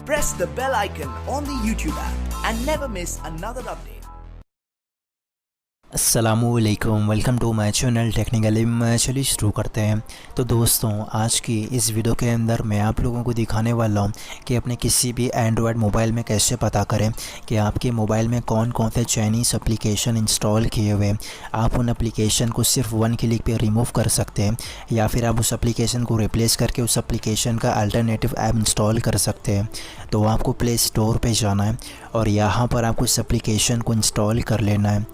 Press the bell icon on the YouTube app and never miss another update. अस्सलामुअलैकुम, welcome to my channel technically. मैं चलिए शुरू करते हैं। तो दोस्तों, आज की इस वीडियो के अंदर मैं आप लोगों को दिखाने वाला हूं कि अपने किसी भी एंड्रॉयड मोबाइल में कैसे पता करें कि आपके मोबाइल में कौन कौन से चाइनीज़ एप्लीकेशन इंस्टॉल किए हुए हैं। आप उन एप्लीकेशन को सिर्फ वन क्लिक पे रिमूव कर सकते हैं या फिर आप उस एप्लीकेशन को रिप्लेस करके उस एप्लीकेशन का अल्टरनेटिव ऐप इंस्टॉल कर सकते हैं। तो आपको प्ले स्टोर पर जाना है और यहाँ पर आपको इस एप्लीकेशन को इंस्टॉल कर लेना है।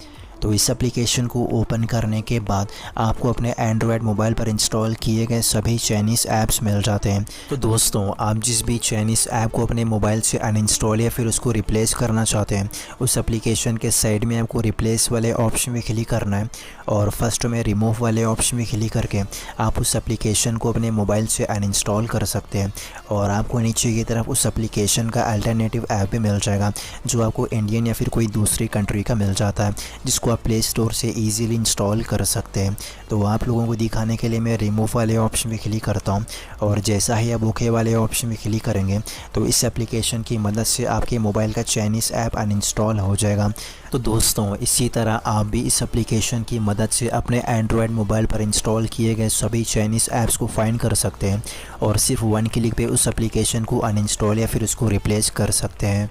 तो इस एप्लीकेशन को ओपन करने के बाद आपको अपने एंड्रॉयड मोबाइल पर इंस्टॉल किए गए सभी चाइनीज़ ऐप्स मिल जाते हैं। तो दोस्तों, आप जिस भी चाइनीज़ ऐप को अपने मोबाइल से अनइंस्टॉल या फिर उसको रिप्लेस करना चाहते हैं, उस एप्लीकेशन के साइड में आपको रिप्लेस वाले ऑप्शन में क्लिक करना है और फर्स्ट में रिमूव वाले ऑप्शन में क्लिक करके आप उस एप्लीकेशन को अपने मोबाइल से अनइंस्टॉल कर सकते हैं। और आपको नीचे की तरफ उस एप्लीकेशन का अल्टरनेटिव ऐप भी मिल जाएगा जो आपको इंडियन या फिर कोई दूसरी कंट्री का मिल जाता है, जिसको आप प्ले स्टोर से इजीली इंस्टॉल कर सकते हैं। तो आप लोगों को दिखाने के लिए मैं रिमूव वाले ऑप्शन में क्लिक करता हूं और जैसा ही आप ओके वाले ऑप्शन में क्लिक करेंगे तो इस एप्लीकेशन की मदद से आपके मोबाइल का चाइनीज़ ऐप अनइंस्टॉल हो जाएगा। तो दोस्तों, इसी तरह आप भी इस एप्लीकेशन की मदद से अपने एंड्रॉयड मोबाइल पर इंस्टॉल किए गए सभी चाइनीज़ ऐप्स को फाइंड कर सकते हैं और सिर्फ वन क्लिक पे उस एप्लीकेशन को अनइंस्टॉल या फिर उसको रिप्लेस कर सकते हैं।